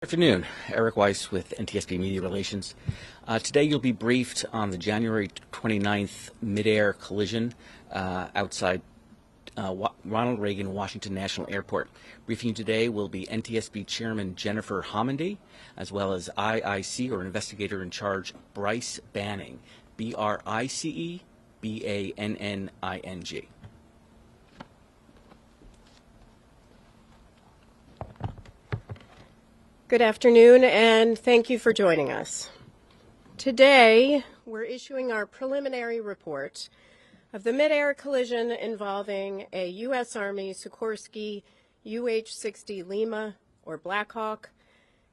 Good afternoon. Eric Weiss with NTSB Media Relations. Today you'll be briefed on the January 29th midair collision outside Ronald Reagan Washington National Airport. Briefing you today will be NTSB Chairman Jennifer Homendy, as well as IIC, or Investigator in Charge, Bryce Banning, BRICE BANNING. Good afternoon, and thank you for joining us. Today, we're issuing our preliminary report of the midair collision involving a U.S. Army Sikorsky UH-60 Lima, or Black Hawk,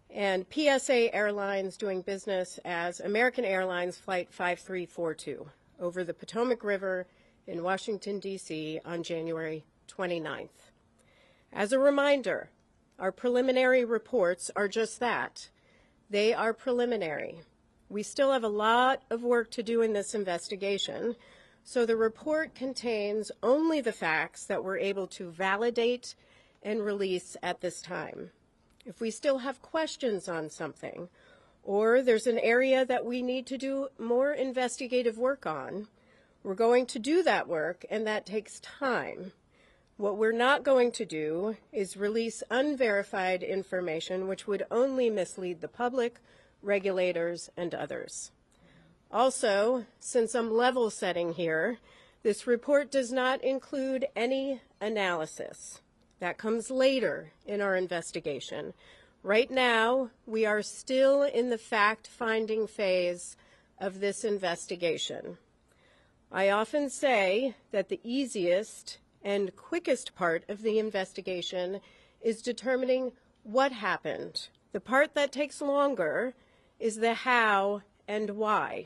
and PSA Airlines doing business as American Airlines Flight 5342 over the Potomac River in Washington, D.C. on January 29th. As a reminder, our preliminary reports are just that. They are preliminary. We still have a lot of work to do in this investigation, so the report contains only the facts that we're able to validate and release at this time. If we still have questions on something, or there's an area that we need to do more investigative work on, we're going to do that work, and that takes time. What we're not going to do is release unverified information which would only mislead the public, regulators, and others. Also, since I'm level setting here, this report does not include any analysis. That comes later in our investigation. Right now, we are still in the fact-finding phase of this investigation. I often say that the easiest and quickest part of the investigation is determining what happened. The part that takes longer is the how and why.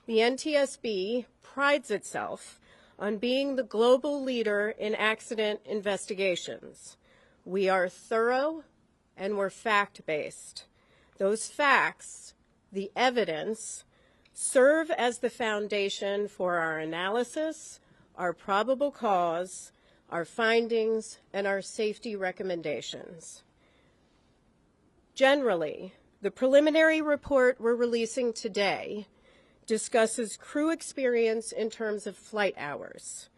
The NTSB prides itself on being the global leader in accident investigations. We are thorough and we're fact-based. Those facts, the evidence, serve as the foundation for our analysis, our probable cause, our findings, and our safety recommendations. Generally, the preliminary report we're releasing today discusses crew experience in terms of flight hours,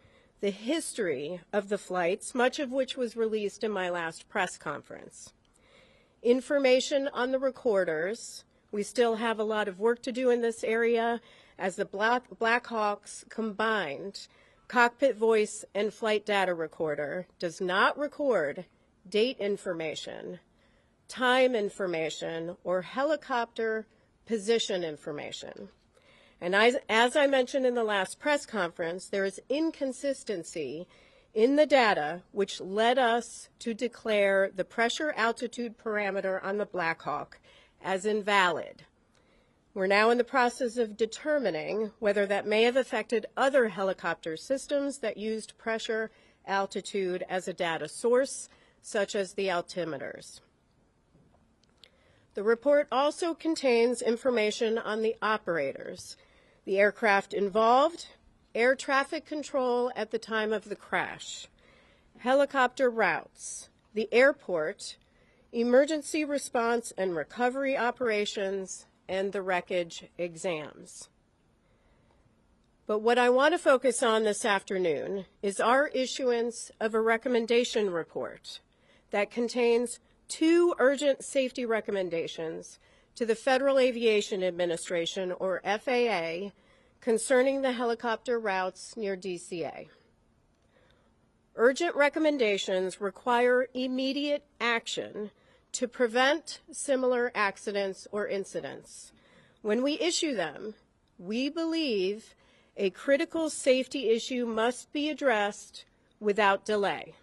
the history of the flights, much of which was released in my last press conference, information on the recorders. We still have a lot of work to do in this area as the Black Hawks combined cockpit voice and flight data recorder does not record date information, time information, or helicopter position information. And as I mentioned in the last press conference, there is inconsistency in the data which led us to declare the pressure altitude parameter on the Black Hawk as invalid. We're now in the process of determining whether that may have affected other helicopter systems that used pressure altitude as a data source, such as the altimeters. The report also contains information on the operators, the aircraft involved, air traffic control at the time of the crash, helicopter routes, the airport, emergency response and recovery operations, and the wreckage exams. But what I want to focus on this afternoon is our issuance of a recommendation report that contains 2 urgent safety recommendations to the Federal Aviation Administration, or FAA, concerning the helicopter routes near DCA. Urgent recommendations require immediate action to prevent similar accidents or incidents. When we issue them, we believe a critical safety issue must be addressed without delay.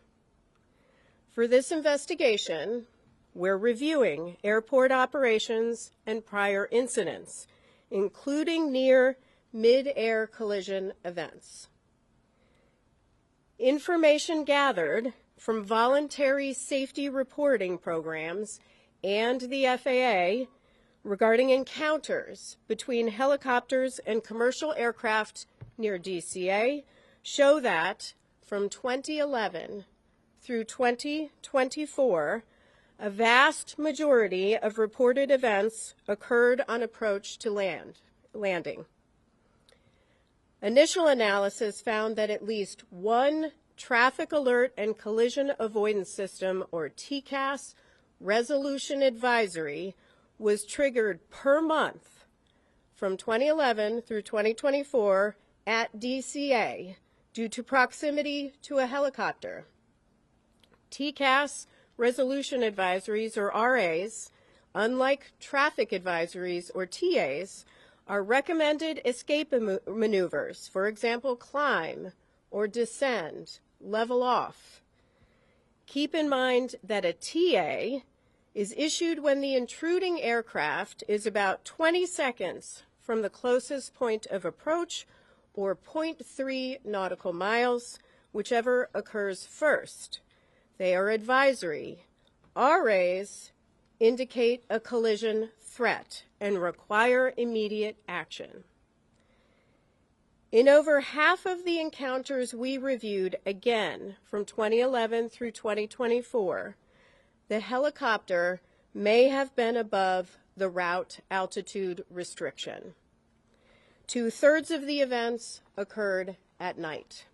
For this investigation, we're reviewing airport operations and prior incidents, including near mid-air collision events. Information gathered from voluntary safety reporting programs and the FAA regarding encounters between helicopters and commercial aircraft near DCA show that from 2011 through 2024, A vast majority of reported events occurred on approach to landing. Initial analysis found that at least one Traffic Alert and Collision Avoidance System, or TCAS, resolution advisory was triggered per month from 2011 through 2024 at DCA due to proximity to a helicopter. TCAS resolution advisories, or RAs, unlike traffic advisories, or TAs, are recommended escape maneuvers, for example, climb or descend, level off. Keep in mind that a TA is issued when the intruding aircraft is about 20 seconds from the closest point of approach, or 0.3 nautical miles, whichever occurs first. They are advisory. RAs indicate a collision threat and require immediate action. In over half of the encounters we reviewed, again from 2011 through 2024, the helicopter may have been above the route altitude restriction. 2/3 of the events occurred at night.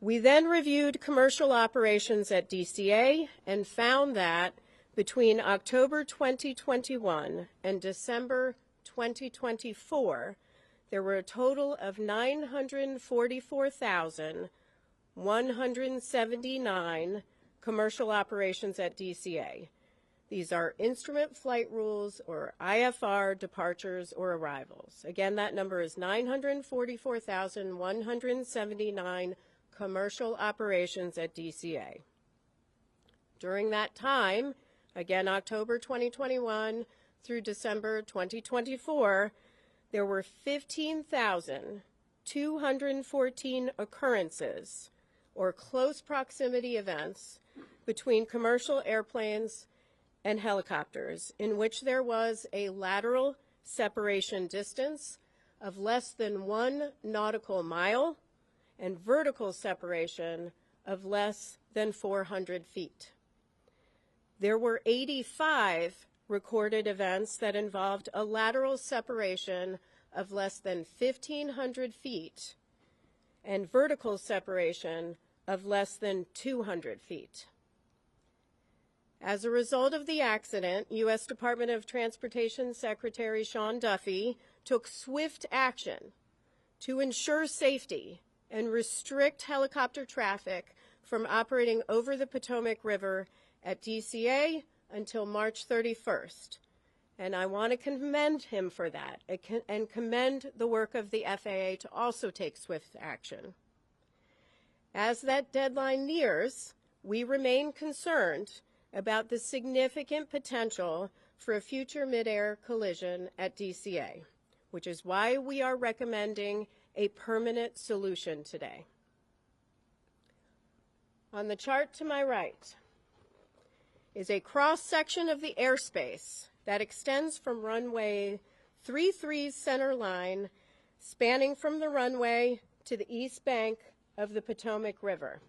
We then reviewed commercial operations at DCA and found that between October 2021 and December 2024, there were a total of 944,179 commercial operations at DCA. These are instrument flight rules, or IFR, departures or arrivals. Again, that number is 944,179 commercial operations at DCA. During that time, again October 2021 through December 2024, there were 15,214 occurrences, or close proximity events, between commercial airplanes and helicopters, in which there was a lateral separation distance of less than 1 nautical mile and vertical separation of less than 400 feet. There were 85 recorded events that involved a lateral separation of less than 1,500 feet and vertical separation of less than 200 feet. As a result of the accident, U.S. Department of Transportation Secretary Sean Duffy took swift action to ensure safety and restrict helicopter traffic from operating over the Potomac River at DCA until March 31st. And I want to commend him for that and commend the work of the FAA to also take swift action. As that deadline nears, we remain concerned about the significant potential for a future midair collision at DCA, which is why we are recommending a permanent solution today. On the chart to my right is a cross-section of the airspace that extends from runway 33's center line, spanning from the runway to the east bank of the Potomac River.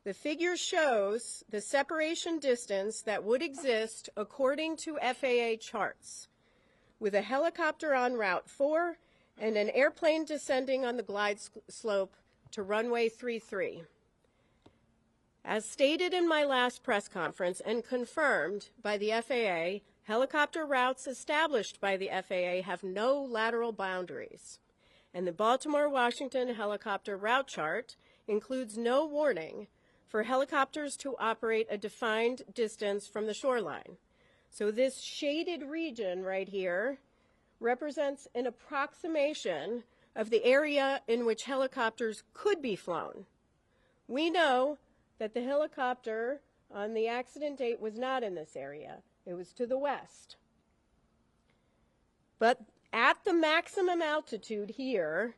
The figure shows the separation distance that would exist according to FAA charts, with a helicopter on Route 4 and an airplane descending on the glide slope to runway 33. As stated in my last press conference and confirmed by the FAA, helicopter routes established by the FAA have no lateral boundaries, and the Baltimore-Washington helicopter route chart includes no warning for helicopters to operate a defined distance from the shoreline. So this shaded region right here represents an approximation of the area in which helicopters could be flown. We know that the helicopter on the accident date was not in this area. It was to the west. But at the maximum altitude here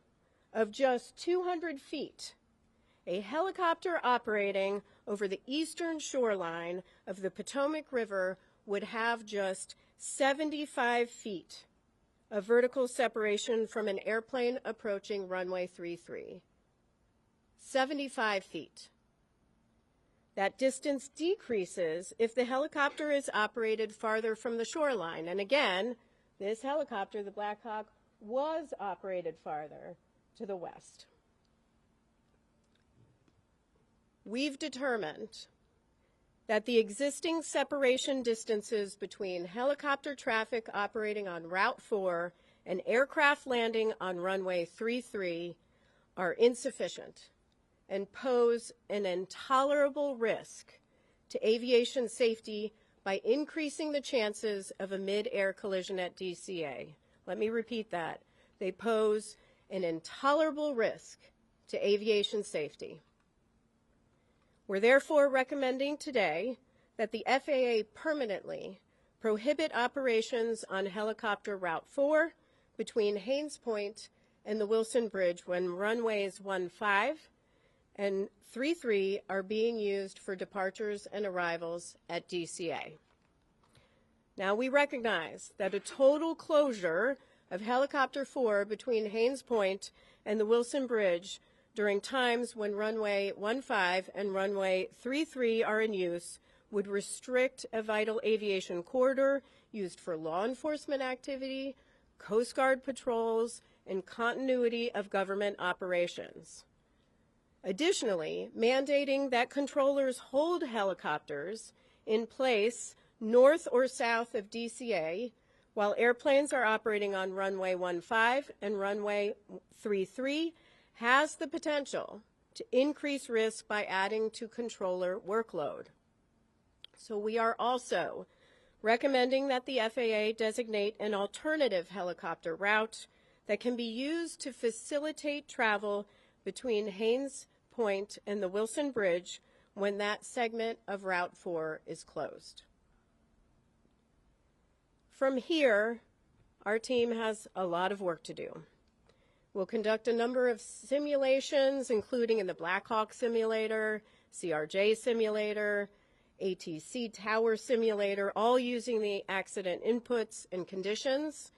of just 200 feet, a helicopter operating over the eastern shoreline of the Potomac River would have just 75 feet of vertical separation from an airplane approaching runway 33. 75 feet. That distance decreases if the helicopter is operated farther from the shoreline. And again, this helicopter, the Black Hawk, was operated farther to the west. We've determined that the existing separation distances between helicopter traffic operating on Route 4 and aircraft landing on runway 33 are insufficient and pose an intolerable risk to aviation safety by increasing the chances of a mid-air collision at DCA. Let me repeat that. They pose an intolerable risk to aviation safety. We're therefore recommending today that the FAA permanently prohibit operations on helicopter Route 4 between Haines Point and the Wilson Bridge when runways 15 and 33 are being used for departures and arrivals at DCA. Now, we recognize that a total closure of helicopter 4 between Haines Point and the Wilson Bridge during times when runway 15 and runway 33 are in use would restrict a vital aviation corridor used for law enforcement activity, Coast Guard patrols, and continuity of government operations. Additionally, mandating that controllers hold helicopters in place north or south of DCA while airplanes are operating on runway 15 and runway 33 has the potential to increase risk by adding to controller workload. So we are also recommending that the FAA designate an alternative helicopter route that can be used to facilitate travel between Haines Point and the Wilson Bridge when that segment of Route 4 is closed. From here, our team has a lot of work to do. We'll conduct a number of simulations, including in the Black Hawk simulator, CRJ simulator, ATC tower simulator, all using the accident inputs and conditions.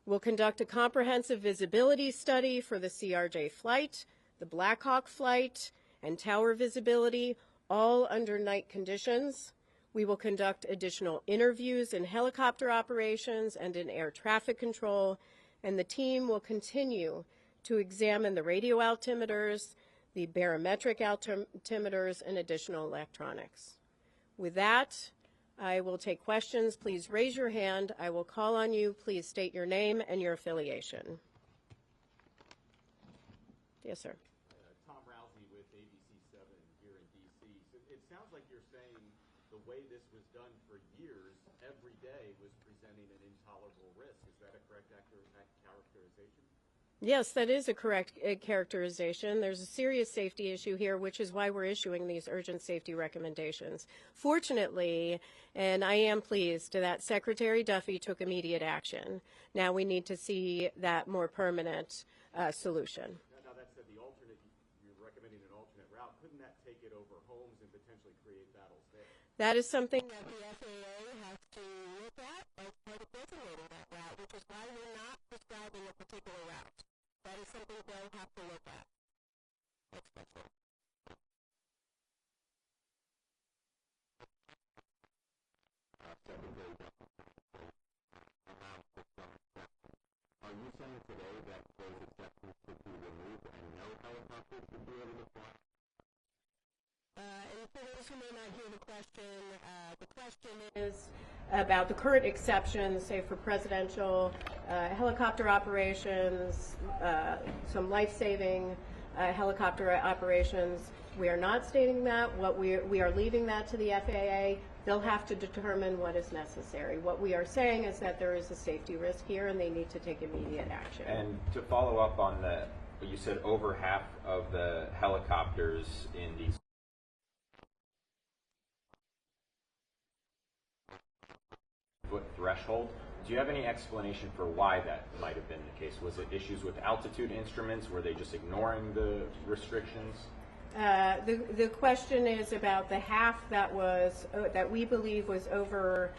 We'll conduct a comprehensive visibility study for the CRJ flight, the Black Hawk flight, and tower visibility, all under night conditions. We will conduct additional interviews in helicopter operations and in air traffic control, and the team will continue to examine the radio altimeters, the barometric altimeters, and additional electronics. With that, I will take questions. Please raise your hand. I will call on you. Please state your name and your affiliation. Yes, sir. Tom Rousey with ABC7 here in D.C. So it sounds like you're saying the way this was done for years, every day was presenting an intolerable risk. Is that a correct characterization? Yes, that is a correct characterization. There's a serious safety issue here, which is why we're issuing these urgent safety recommendations. Fortunately, and I am pleased that Secretary Duffy took immediate action. Now we need to see that more permanent solution. Now that said, you're recommending an alternate route. Couldn't that take it over homes and potentially create battles there? That is something that the FAA has to look at as part of designating that route, which is why we're not prescribing a particular route. That is something they'll have to look at. Next question. Are you saying today that those exceptions should be removed and no helicopters should be able to fly? And for those who may not hear the question is about the current exceptions, say for presidential helicopter operations, some life-saving helicopter operations. We are not stating that. What we are leaving that to the FAA. They'll have to determine what is necessary. What we are saying is that there is a safety risk here, and they need to take immediate action. And to follow up on what you said, over half of the helicopters in these foot threshold. Do you have any explanation for why that might have been the case? Was it issues with altitude instruments? Were they just ignoring the restrictions? The question is about the half that we believe was over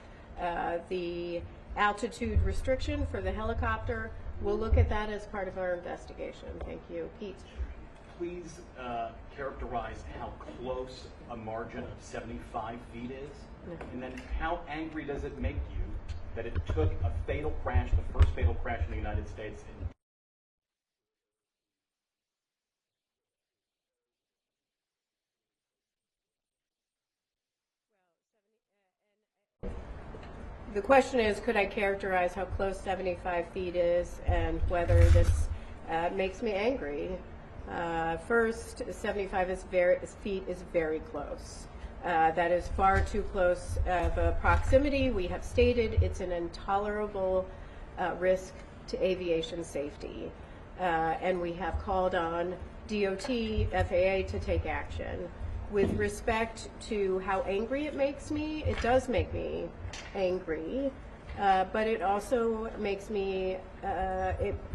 the altitude restriction for the helicopter. We'll look at that as part of our investigation. Thank you. Pete. please characterize how close a margin of 75 feet is? And then how angry does it make you that it took a fatal crash, the first fatal crash in the United States, The question is, could I characterize how close 75 feet is and whether this makes me angry? First, 75 feet is very close. That is far too close of a proximity. We have stated it's an intolerable risk to aviation safety. And we have called on DOT, FAA to take action. With respect to how angry it makes me, it does make me angry, but it also makes me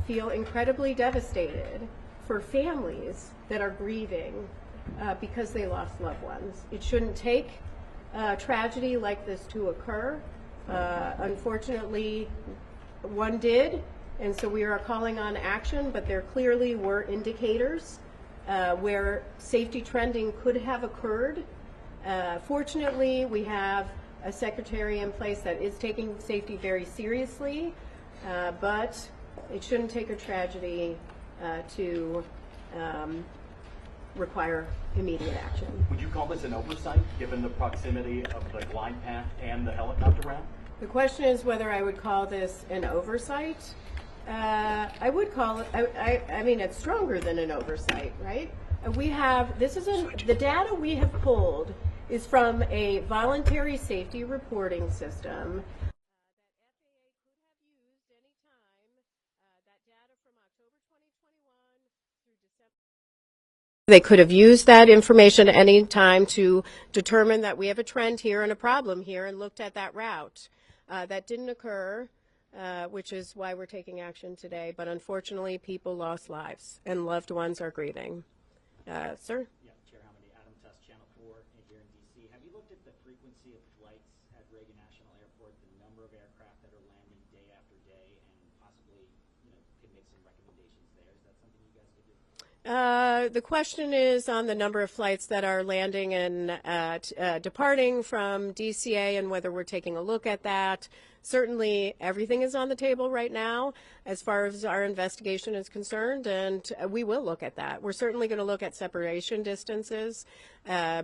feel incredibly devastated for families that are grieving because they lost loved ones. It shouldn't take a tragedy like this to occur. Unfortunately, one did, and so we are calling on action, but there clearly were indicators where safety trending could have occurred. Fortunately, we have a secretary in place that is taking safety very seriously, but it shouldn't take a tragedy to require immediate action. would you call this an oversight, given the proximity of the glide path and the helicopter ramp? The question is whether I would call this an oversight. I would call it, I mean, it's stronger than an oversight, right? The data we have pulled is from a voluntary safety reporting system They could have used that information at any time to determine that we have a trend here and a problem here and looked at that route. That didn't occur, which is why we're taking action today. But unfortunately, people lost lives and loved ones are grieving. Sir? Yeah, Chair Hamady, Adam Test, Channel 4 here in D.C. Have you looked at the frequency of flights at Reagan National Airport, the number of aircraft that are landing day after day, and possibly, could make some recommendations there? Is that something you guys could do? The question is on the number of flights that are landing and departing from DCA and whether we're taking a look at that. Certainly, everything is on the table right now as far as our investigation is concerned, and we will look at that. We're certainly going to look at separation distances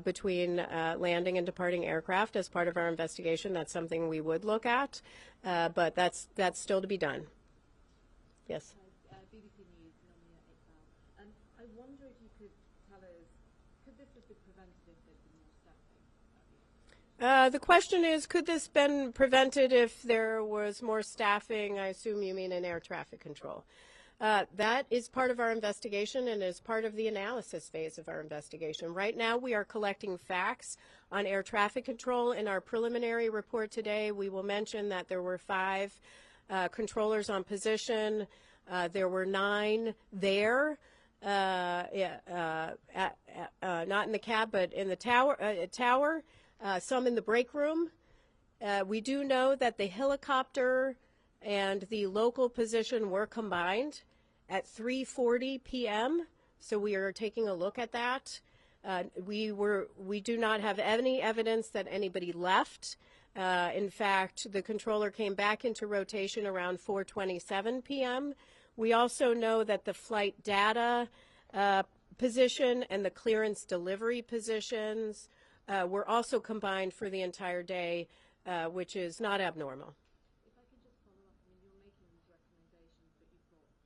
between landing and departing aircraft as part of our investigation. That's something we would look at, but that's still to be done. Yes. BBC News, Nomia Iqbal. I wonder if you could tell us, could this have been prevented if there'd been more staffing? The question is, could this been prevented if there was more staffing? I assume you mean in air traffic control. That is part of our investigation and is part of the analysis phase of our investigation. Right now, we are collecting facts on air traffic control. In our preliminary report today, we will mention that there were 5 controllers on position. There were 9 there, not in the cab, but in the tower, some in the break room. We do know that the helicopter and the local position were combined at 3:40 p.m., so we are taking a look at that. We do not have any evidence that anybody left. In fact, the controller came back into rotation around 4:27 p.m. We also know that the flight data position and the clearance delivery positions were also combined for the entire day, which is not abnormal. If I could just follow up, I mean, you're making these recommendations, but you've got the White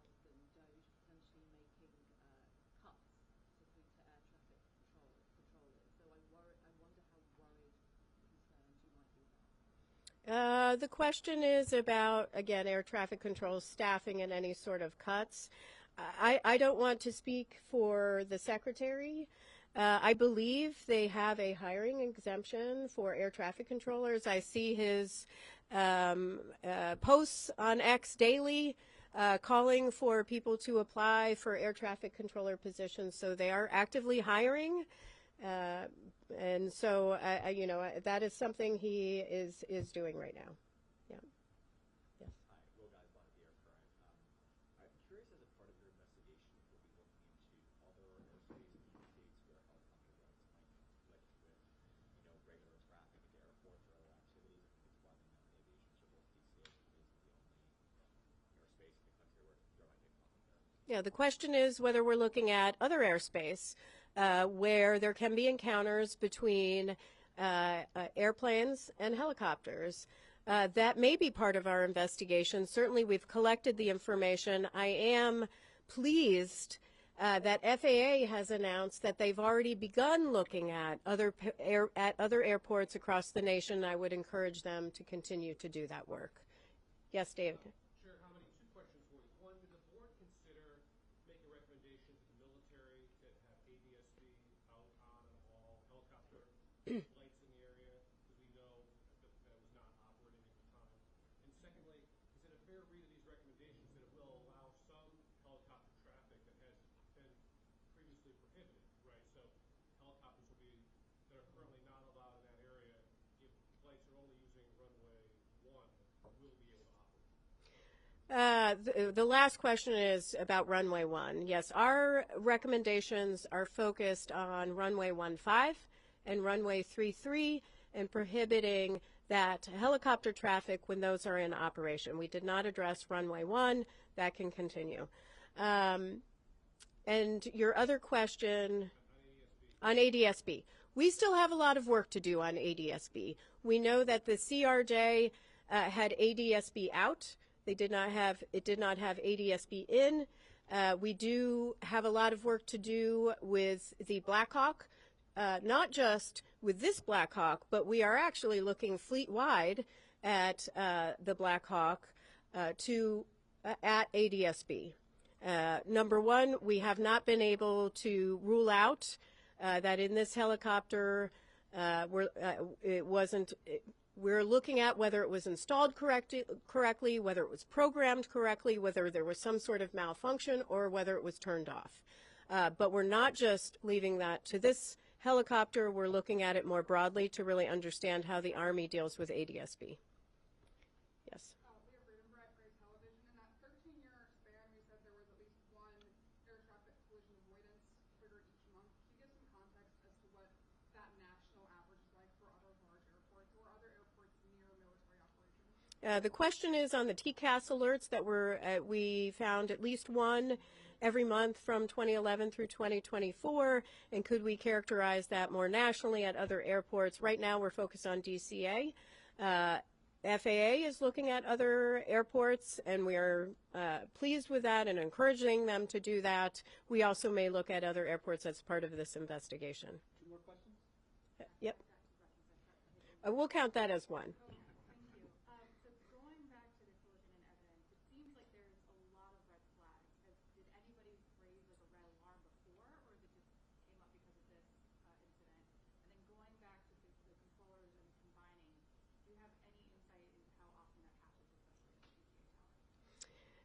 House and DOJ potentially making cuts, particularly to air traffic controllers. So I wonder how worried, concerned you might be about. The question is about, again, air traffic control staffing and any sort of cuts. I don't want to speak for the Secretary. I believe they have a hiring exemption for air traffic controllers. I see his posts on X daily calling for people to apply for air traffic controller positions. So they are actively hiring. And so, that is something he is doing right now. Yeah. Yes. Hi, Will Guys, Bonnevere Current. I'm curious, as a part of your investigation, if you'll be looking into Yeah, the question is whether we're looking at other airspace where there can be encounters between airplanes and helicopters. That may be part of our investigation. Certainly, we've collected the information. I am pleased that FAA has announced that they've already begun looking at other airports across the nation. I would encourage them to continue to do that work. Yes, David. Chair Hamidi, two questions for you. One, did the board consider making a recommendation to the military to have ADSB out on all helicopter flights in the area? Because we know that that was not operating at the time. And secondly, is it a fair read of these recommendations that it will allow some helicopter traffic that has been previously prohibited, right? So helicopters will be, that are currently not allowed in that area, if flights are only using runway 1, will be able to operate. The last question is about runway 1. Yes, our recommendations are focused on runway 15 and runway 33 and prohibiting that helicopter traffic when those are in operation. We did not address runway 1. That can continue. And your other question on ADSB. We still have a lot of work to do on ADSB. We know that the CRJ had ADSB out. It did not have ADSB in. We do have a lot of work to do with the Black Hawk, not just with this Black Hawk, but we are actually looking fleet-wide at the Black Hawk at ADSB. Number one, we have not been able to rule out that in this helicopter we're looking at whether it was installed correctly, whether it was programmed correctly, whether there was some sort of malfunction, or whether it was turned off. But we're not just leaving that to this helicopter. We're looking at it more broadly to really understand how the Army deals with ADSB. Yes. We have Freedom Brett, Gray Television. In that 13-year span, we said there was at least one air traffic collision avoidance triggered each month. Can you give some context as to what that national average is like for other large airports or other airports near military operations? The question is on the TCAS alerts that we found at least one every month from 2011 through 2024, and could we characterize that more nationally at other airports? Right now we're focused on DCA. FAA is looking at other airports, and we are pleased with that and encouraging them to do that. We also may look at other airports as part of this investigation. Two more questions? Yep. We'll count that as one. Thank you. So going back to the collision and evidence, it seems like there's a lot of red flags. Did anybody raise like a red alarm before, or is it just came up because of this incident? And then going back to the controllers and combining, do you have any insight into how often that happens, especially at the PGA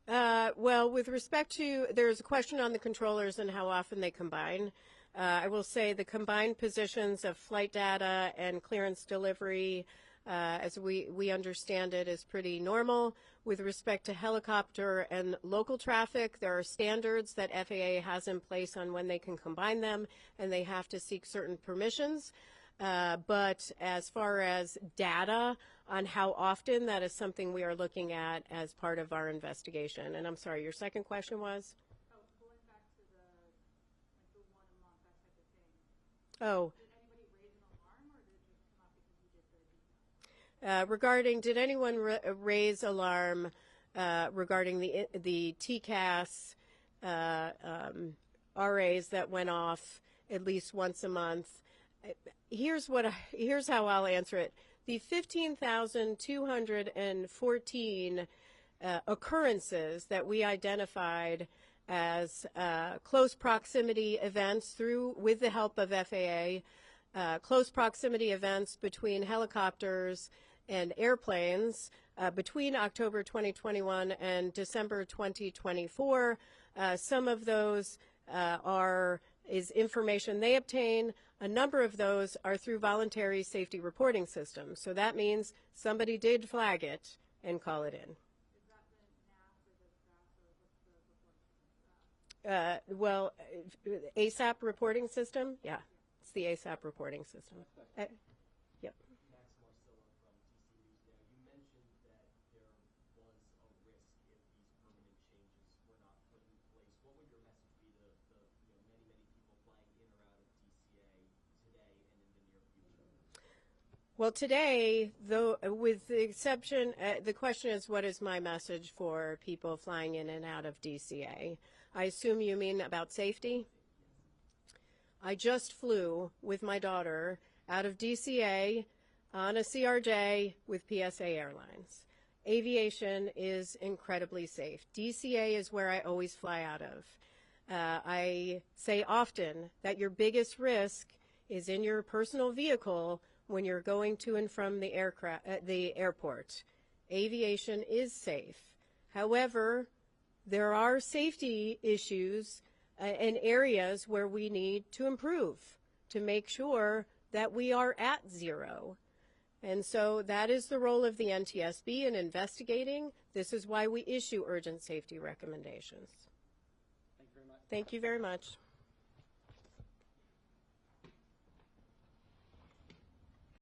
tower? Well, with respect to, there's a question on the controllers and how often they combine. I will say the combined positions of flight data and clearance delivery, as we understand it, is pretty normal. With respect to helicopter and local traffic, there are standards that FAA has in place on when they can combine them, and they have to seek certain permissions. But as far as data on how often, that is something we are looking at as part of our investigation. And I'm sorry, your second question was? Going back to the one a month, that type of thing. Oh. Did anybody raise an alarm, or did it just come up because you did the details? Regarding, did anyone raise alarm regarding the TCAS RAs that went off at least once a month? Here's how I'll answer it. The 15,214 occurrences that we identified as close proximity events with the help of FAA, close proximity events between helicopters and airplanes between October 2021 and December 2024. Some of those is information they obtain. A number of those are through voluntary safety reporting systems. So that means somebody did flag it and call it in. Is that the NAS or the SAS, or what's the reporting system for that? Well, ASAP reporting system? Yeah, it's the ASAP reporting system. Yep. Max Marcella from DC News Now. You mentioned that there was a risk if these permanent changes were not put in place. What Well, today, though, with the exception, the question is, what is my message for people flying in and out of DCA? I assume you mean about safety? I just flew with my daughter out of DCA on a CRJ with PSA Airlines. Aviation is incredibly safe. DCA is where I always fly out of. I say often that your biggest risk is in your personal vehicle when you're going to and from the airport. Aviation is safe. However, there are safety issues and areas where we need to improve to make sure that we are at zero. And so that is the role of the NTSB in investigating. This is why we issue urgent safety recommendations. Thank you very much. Thank you very much.